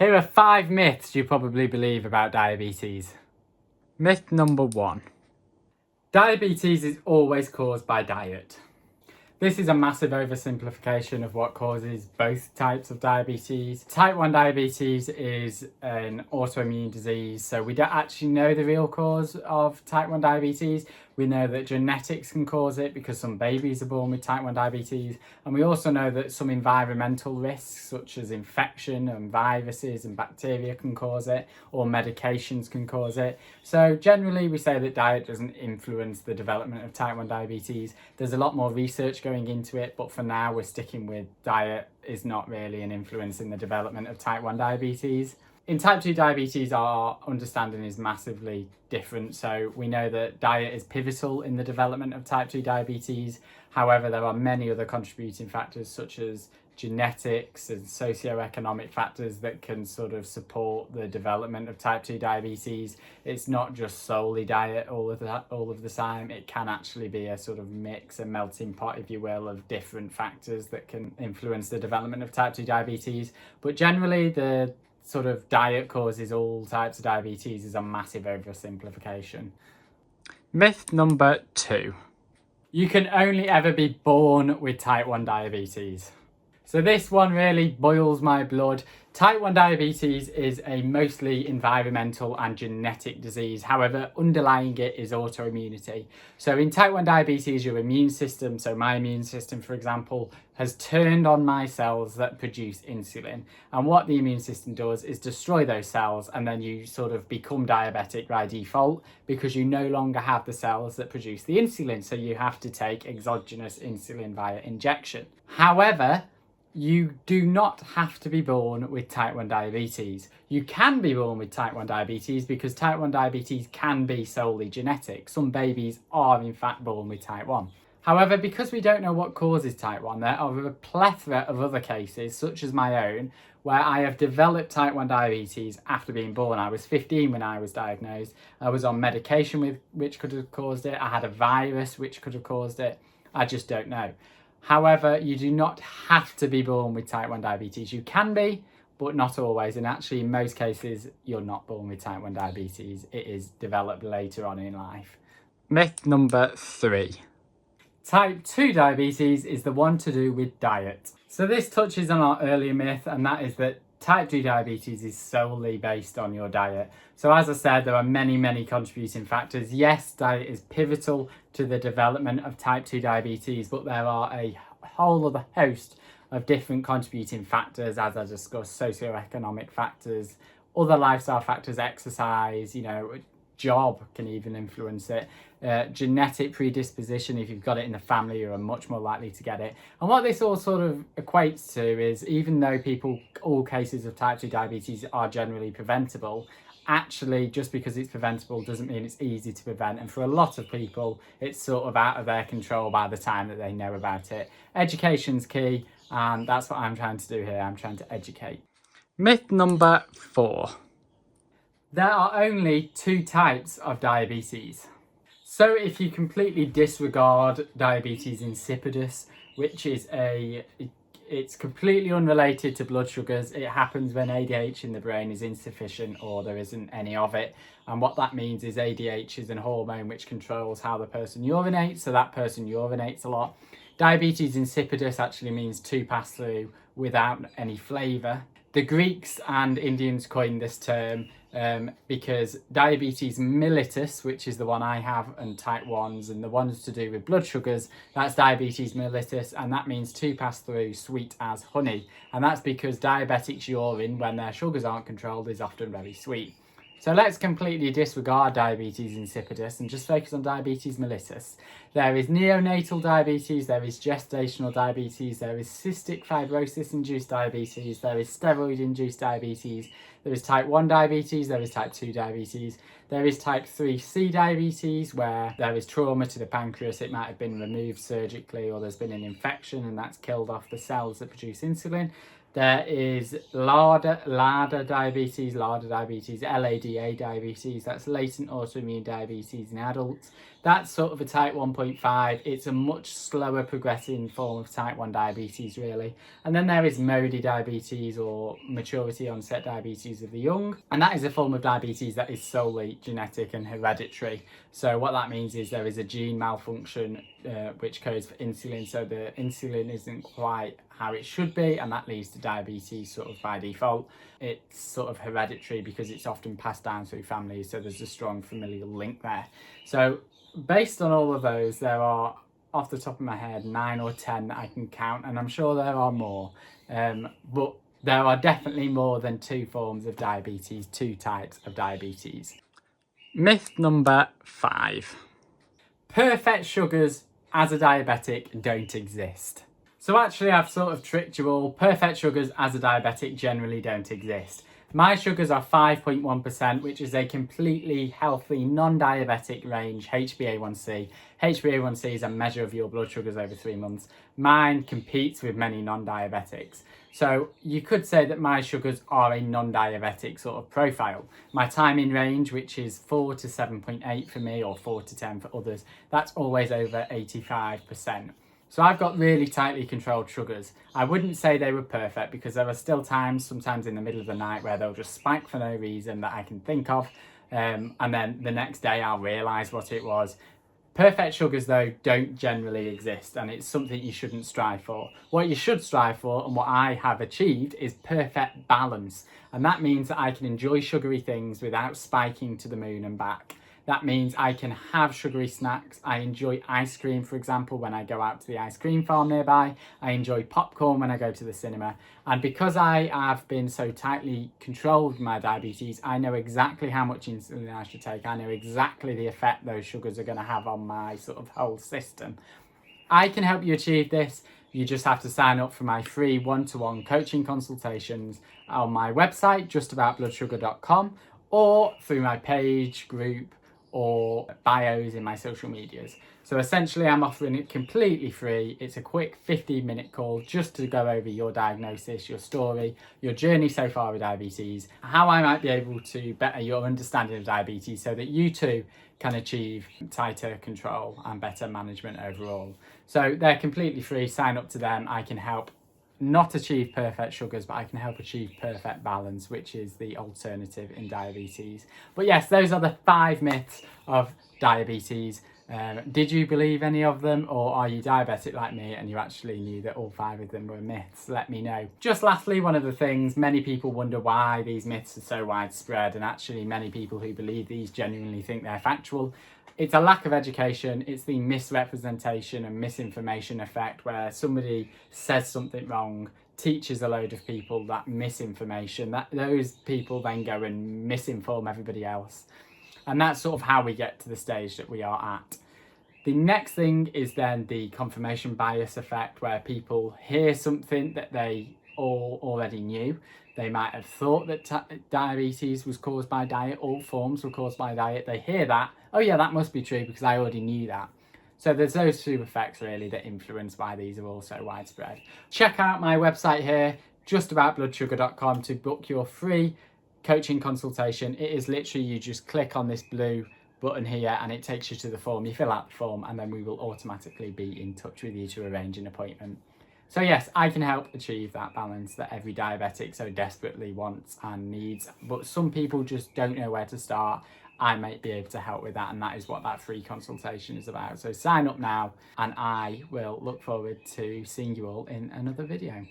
Here are 5 myths you probably believe about diabetes. Myth number 1. Diabetes is always caused by diet. This is a massive oversimplification of what causes both types of diabetes. Type 1 diabetes is an autoimmune disease, so we don't actually know the real cause of type 1 diabetes. We know that genetics can cause it because some babies are born with type 1 diabetes, and we also know that some environmental risks such as infection and viruses and bacteria can cause it, or medications can cause it. So generally we say that diet doesn't influence the development of type 1 diabetes. There's a lot more research going into it, but for now we're sticking with diet is not really an influence in the development of type 1 diabetes. In type 2 diabetes, our understanding is massively different. So we know that diet is pivotal in the development of type 2 diabetes. However, there are many other contributing factors such as genetics and socioeconomic factors that can sort of support the development of type 2 diabetes. It's not just solely diet all of the time. It can actually be a sort of mix, a melting pot, if you will, of different factors that can influence the development of type 2 diabetes. But generally, the sort of diet causes all types of diabetes is a massive oversimplification. Myth number 2. You can only ever be born with type 1 diabetes. So this one really boils my blood. Type 1 diabetes is a mostly environmental and genetic disease. However, underlying it is autoimmunity. So in type 1 diabetes, your immune system, so my immune system, for example, has turned on my cells that produce insulin. And what the immune system does is destroy those cells, and then you sort of become diabetic by default because you no longer have the cells that produce the insulin. So you have to take exogenous insulin via injection. However, you do not have to be born with type 1 diabetes. You can be born with type 1 diabetes because type 1 diabetes can be solely genetic. Some babies are in fact born with type 1. However, because we don't know what causes type 1, there are a plethora of other cases, such as my own, where I have developed type 1 diabetes after being born. I was 15 when I was diagnosed. I was on medication which could have caused it. I had a virus which could have caused it. I just don't know. However, you do not have to be born with type 1 diabetes. You can be, but not always. And actually, in most cases, you're not born with type 1 diabetes. It is developed later on in life. Myth number 3. Type 2 diabetes is the one to do with diet. So this touches on our earlier myth, and that is that type 2 diabetes is solely based on your diet. So as I said, there are many contributing factors. Yes, diet is pivotal to the development of type 2 diabetes, but there are a whole other host of different contributing factors, as I discussed, socioeconomic factors, other lifestyle factors, exercise, job can even influence it. Genetic predisposition, if you've got it in the family, you're much more likely to get it. And what this all sort of equates to is, even though all cases of type 2 diabetes are generally preventable, actually just because it's preventable doesn't mean it's easy to prevent. And for a lot of people, it's sort of out of their control by the time that they know about it. Education's key, and that's what I'm trying to do here. I'm trying to educate. Myth number 4. There are only 2 types of diabetes. So if you completely disregard diabetes insipidus, which is it's completely unrelated to blood sugars. It happens when ADH in the brain is insufficient or there isn't any of it. And what that means is ADH is a hormone which controls how the person urinates, so that person urinates a lot. Diabetes insipidus actually means to pass through without any flavour. The Greeks and Indians coined this term because diabetes mellitus, which is the one I have, and type 1s, and the ones to do with blood sugars, that's diabetes mellitus, and that means to pass through sweet as honey. And that's because diabetics' urine, when their sugars aren't controlled, is often very sweet. So let's completely disregard diabetes insipidus and just focus on diabetes mellitus. There is neonatal diabetes, there is gestational diabetes, there is cystic fibrosis-induced diabetes, there is steroid-induced diabetes, there is type 1 diabetes, there is type 2 diabetes, there is type 3C diabetes, where there is trauma to the pancreas. It might have been removed surgically, or there's been an infection and that's killed off the cells that produce insulin. There is LADA diabetes, LADA diabetes, that's latent autoimmune diabetes in adults. That's sort of a type 1.5. It's a much slower progressing form of type 1 diabetes, really. And then there is MODY diabetes, or maturity onset diabetes of the young. And that is a form of diabetes that is solely genetic and hereditary. So what that means is there is a gene malfunction which codes for insulin. So the insulin isn't quite how it should be, and that leads to diabetes sort of by default. It's sort of hereditary because it's often passed down through families, so there's a strong familial link there. So based on all of those, there are, off the top of my head, 9 or 10 that I can count, and I'm sure there are more, but there are definitely more than 2 forms of diabetes, 2 types of diabetes. Myth number 5. Perfect sugars as a diabetic don't exist. So actually I've sort of tricked you all. Perfect sugars as a diabetic generally don't exist. My sugars are 5.1%, which is a completely healthy, non-diabetic range HbA1c. HbA1c is a measure of your blood sugars over 3 months. Mine competes with many non-diabetics. So you could say that my sugars are a non-diabetic sort of profile. My time in range, which is 4 to 7.8 for me, or 4 to 10 for others, that's always over 85%. So I've got really tightly controlled sugars. I wouldn't say they were perfect, because there are still times, sometimes in the middle of the night, where they'll just spike for no reason that I can think of. And then the next day I'll realise what it was. Perfect sugars, though, don't generally exist, and it's something you shouldn't strive for. What you should strive for, and what I have achieved, is perfect balance. And that means that I can enjoy sugary things without spiking to the moon and back. That means I can have sugary snacks. I enjoy ice cream, for example, when I go out to the ice cream farm nearby. I enjoy popcorn when I go to the cinema. And because I have been so tightly controlled my diabetes, I know exactly how much insulin I should take. I know exactly the effect those sugars are going to have on my sort of whole system. I can help you achieve this. You just have to sign up for my free one-to-one coaching consultations on my website, justaboutbloodsugar.com, or through my page, group, or bios in my social medias. So essentially I'm offering it completely free. It's a quick 15-minute call just to go over your diagnosis, your story, your journey so far with diabetes, how I might be able to better your understanding of diabetes so that you too can achieve tighter control and better management overall. So they're completely free. Sign up to them. I can help not achieve perfect sugars, but I can help achieve perfect balance, which is the alternative in diabetes. But yes, those are the 5 myths of diabetes. Did you believe any of them, or are you diabetic like me and you actually knew that all 5 of them were myths? Let me know. Just lastly, one of the things, many people wonder why these myths are so widespread, and actually many people who believe these genuinely think they're factual. It's a lack of education. It's the misrepresentation and misinformation effect, where somebody says something wrong, teaches a load of people that misinformation, that those people then go and misinform everybody else. And that's sort of how we get to the stage that we are at. The next thing is then the confirmation bias effect, where people hear something that they all already knew. They might have thought that diabetes was caused by diet, all forms were caused by diet. They hear that, oh yeah, that must be true because I already knew that. So there's those 2 effects really that influence why these are also widespread. Check out my website here, justaboutbloodsugar.com, to book your free coaching consultation. It is literally, you just click on this blue button here and it takes you to the form. You fill out the form and then we will automatically be in touch with you to arrange an appointment. So yes, I can help achieve that balance that every diabetic so desperately wants and needs, but some people just don't know where to start. I might be able to help with that, and that is what that free consultation is about. So sign up now, and I will look forward to seeing you all in another video.